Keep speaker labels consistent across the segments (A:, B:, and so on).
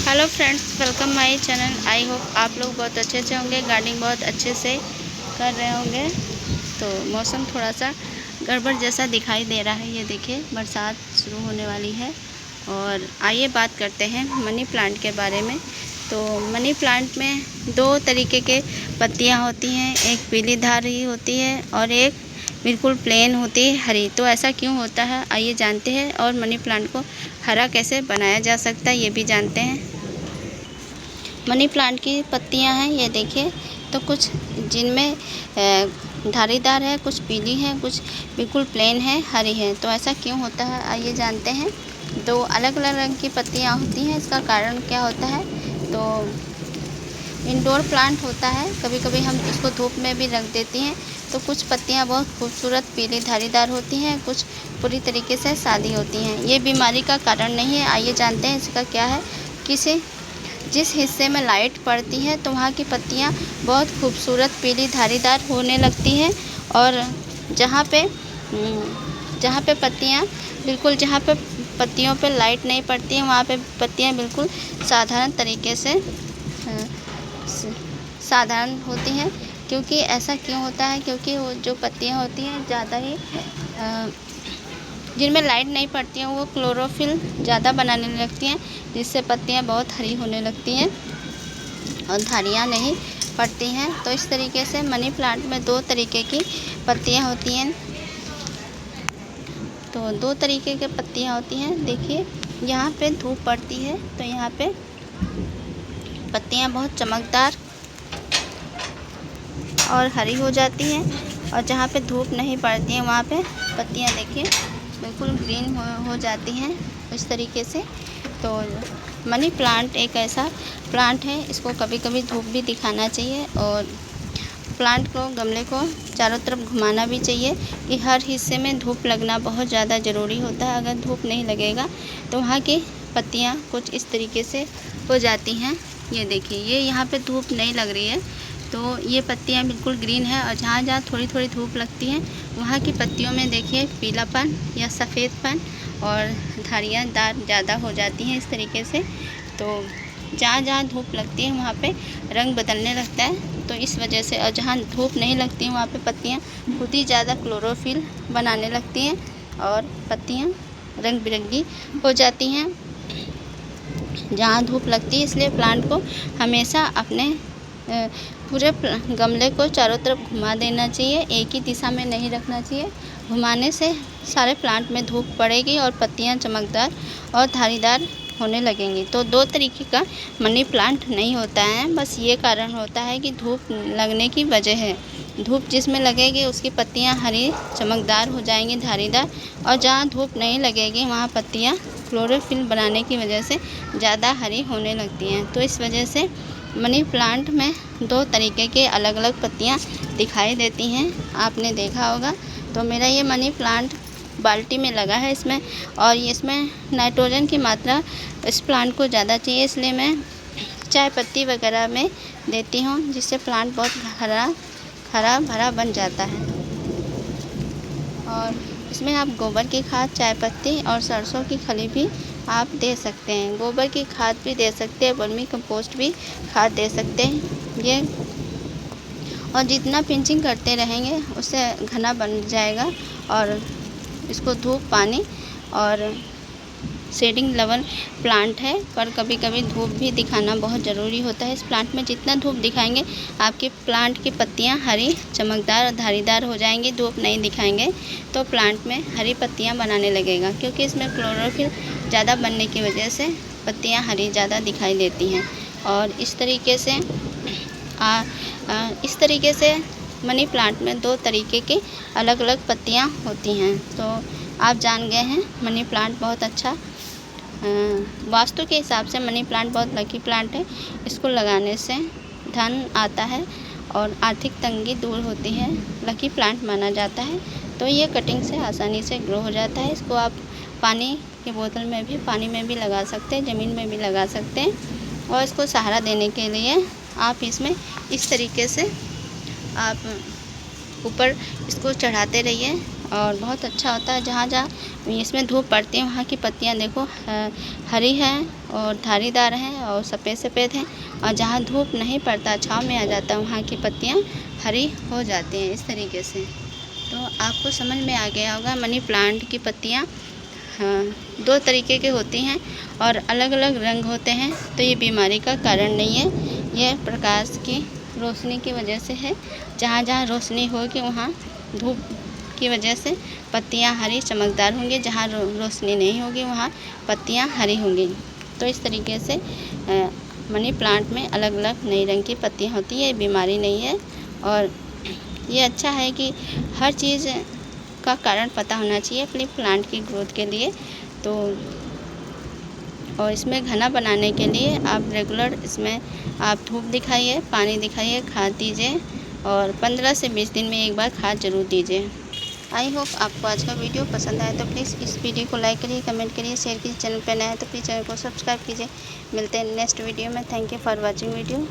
A: Hello friends, welcome my channel. I hope आप लोग बहुत अच्छे से होंगे, गार्डनिंग बहुत अच्छे से कर रहे होंगे। तो मौसम थोड़ा सा गड़बड़ जैसा दिखाई दे रहा है। ये देखिए, बरसात शुरू होने वाली है। और आइए बात करते हैं मनी प्लांट के बारे में। तो मनी प्लांट में दो तरीके के पत्तियां होती हैं, एक पीली धारी होती है और एक बिल्कुल प्लेन होती है हरी। तो ऐसा क्यों होता है, आइए जानते हैं। और मनी प्लांट को हरा कैसे बनाया जा सकता है, ये भी जानते हैं। मनी प्लांट की पत्तियां हैं, ये देखिए। तो कुछ जिनमें धारीदार है, कुछ पीली है, कुछ बिल्कुल प्लेन है, हरी है। तो ऐसा क्यों होता है, आइए जानते हैं। दो अलग अलग रंग की पत्तियां होती हैं, इसका कारण क्या होता है। तो इंडोर प्लांट होता है, कभी कभी हम इसको धूप में भी रख देती हैं। तो कुछ पत्तियां बहुत खूबसूरत पीली धारीदार होती हैं, कुछ पूरी तरीके से सादी होती हैं। ये बीमारी का कारण नहीं है, आइए जानते हैं इसका क्या है। किसी जिस हिस्से में लाइट पड़ती है तो वहाँ की पत्तियाँ बहुत खूबसूरत पीली धारीदार होने लगती हैं। और जहाँ पे पत्तियाँ बिल्कुल, जहाँ पे पत्तियों पे लाइट नहीं पड़ती है, वहाँ पे पत्तियाँ बिल्कुल साधारण तरीके से साधारण होती हैं। क्योंकि ऐसा क्यों होता है, क्योंकि वो जो पत्तियाँ होती हैं ज़्यादा ही जिनमें लाइट नहीं पड़ती हैं, वो क्लोरोफिल ज़्यादा बनाने लगती हैं, जिससे पत्तियाँ बहुत हरी होने लगती हैं और धारियाँ नहीं पड़ती हैं। तो इस तरीके से मनी प्लांट में दो तरीके की पत्तियाँ होती हैं। तो दो तरीके की पत्तियाँ होती हैं। देखिए, यहाँ पे धूप पड़ती है तो यहाँ पे पत्तियाँ बहुत चमकदार और हरी हो जाती हैं। और जहाँ पे धूप नहीं पड़ती है, वहाँ पे पत्तियाँ देखिए बिल्कुल ग्रीन हो जाती हैं इस तरीके से। तो मनी प्लांट एक ऐसा प्लांट है, इसको कभी कभी धूप भी दिखाना चाहिए। और प्लांट को, गमले को चारों तरफ घुमाना भी चाहिए कि हर हिस्से में धूप लगना बहुत ज़्यादा ज़रूरी होता है। अगर धूप नहीं लगेगा तो वहाँ की पत्तियाँ कुछ इस तरीके से हो जाती हैं। ये देखिए, ये यहाँ पे धूप नहीं लग रही है तो ये पत्तियाँ बिल्कुल ग्रीन है। और जहाँ जहाँ थोड़ी थोड़ी धूप लगती है, वहाँ की पत्तियों में देखिए पीलापन या सफ़ेदपन और धारियाँ दार ज़्यादा हो जाती हैं इस तरीके से। तो जहाँ जहाँ धूप लगती है वहाँ पे रंग बदलने लगता है। तो इस वजह से, और जहाँ धूप नहीं लगती है वहाँ पे पत्तियाँ खुद ही ज़्यादा क्लोरोफिल बनाने लगती हैं और पत्तियाँ रंग बिरंगी हो जाती हैं जहाँ धूप लगती है। इसलिए प्लांट को हमेशा अपने पूरे गमले को चारों तरफ घुमा देना चाहिए, एक ही दिशा में नहीं रखना चाहिए। घुमाने से सारे प्लांट में धूप पड़ेगी और पत्तियाँ चमकदार और धारीदार होने लगेंगी। तो दो तरीके का मनी प्लांट नहीं होता है, बस ये कारण होता है कि धूप लगने की वजह है। धूप जिसमें लगेगी उसकी पत्तियाँ हरी चमकदार हो जाएंगी, धारीदार। और जहाँ धूप नहीं लगेगी वहाँ पत्तियाँ क्लोरोफिल बनाने की वजह से ज़्यादा हरी होने लगती हैं। तो इस वजह से मनी प्लांट में दो तरीके के अलग अलग पत्तियाँ दिखाई देती हैं, आपने देखा होगा। तो मेरा ये मनी प्लांट बाल्टी में लगा है इसमें, और इसमें नाइट्रोजन की मात्रा इस प्लांट को ज़्यादा चाहिए, इसलिए मैं चाय पत्ती वगैरह में देती हूँ, जिससे प्लांट बहुत हरा भरा बन जाता है। और इसमें आप गोबर की खाद, चाय पत्ती और सरसों की खली भी आप दे सकते हैं। गोबर की खाद भी दे सकते हैं, वर्मी कंपोस्ट भी खाद दे सकते हैं। ये और जितना पिंचिंग करते रहेंगे उससे घना बन जाएगा। और इसको धूप, पानी और शेडिंग लेवल प्लांट है, पर कभी कभी धूप भी दिखाना बहुत ज़रूरी होता है। इस प्लांट में जितना धूप दिखाएंगे आपके प्लांट की पत्तियां हरी चमकदार और धारीदार हो जाएंगी। धूप नहीं दिखाएंगे तो प्लांट में हरी पत्तियां बनाने लगेगा, क्योंकि इसमें क्लोरोफिल ज़्यादा बनने की वजह से पत्तियां हरी ज़्यादा दिखाई देती हैं। और इस तरीके से मनी प्लांट में दो तरीके की अलग अलग पत्तियां होती हैं। तो आप जान गए हैं, मनी प्लांट बहुत अच्छा वास्तु के हिसाब से मनी प्लांट बहुत लकी प्लांट है। इसको लगाने से धन आता है और आर्थिक तंगी दूर होती है, लकी प्लांट माना जाता है। तो ये कटिंग से आसानी से ग्रो हो जाता है। इसको आप पानी की बोतल में भी, पानी में भी लगा सकते हैं, ज़मीन में भी लगा सकते हैं। और इसको सहारा देने के लिए आप इसमें इस तरीके से आप ऊपर इसको चढ़ाते रहिए और बहुत अच्छा होता है। जहाँ जहाँ इसमें धूप पड़ती है वहाँ की पत्तियाँ देखो हरी हैं और धारीदार हैं और सफ़ेद सफ़ेद हैं, और जहाँ धूप नहीं पड़ता, छाँव में आ जाता है, वहाँ की पत्तियाँ हरी हो जाती हैं इस तरीके से। तो आपको समझ में आ गया होगा मनी प्लांट की पत्तियाँ दो तरीके की होती हैं और अलग अलग रंग होते हैं। तो ये बीमारी का कारण नहीं है, यह प्रकाश की रोशनी की वजह से है। जहाँ जहाँ रोशनी होगी वहाँ धूप की वजह से पत्तियाँ हरी चमकदार होंगी, जहाँ रोशनी नहीं होगी वहाँ पत्तियाँ हरी होंगी। तो इस तरीके से मनी प्लांट में अलग अलग नई रंग की पत्तियाँ होती है, ये बीमारी नहीं है। और ये अच्छा है कि हर चीज़ का कारण पता होना चाहिए अपनी प्लांट की ग्रोथ के लिए। तो और इसमें घना बनाने के लिए आप रेगुलर इसमें आप धूप दिखाइए, पानी दिखाइए, खाद दीजिए और 15 से 20 दिन में एक बार खाद ज़रूर दीजिए। आई होप आपको आज का वीडियो पसंद आया तो प्लीज़ इस वीडियो को लाइक करिए, कमेंट करिए, शेयर कीजिए। चैनल पर नया है तो प्लीज़ चैनल को सब्सक्राइब कीजिए। मिलते हैं नेक्स्ट वीडियो में। Thank you for watching video.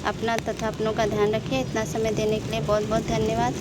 A: अपना तथा अपनों का ध्यान रखिए। इतना समय देने के लिए बहुत बहुत धन्यवाद।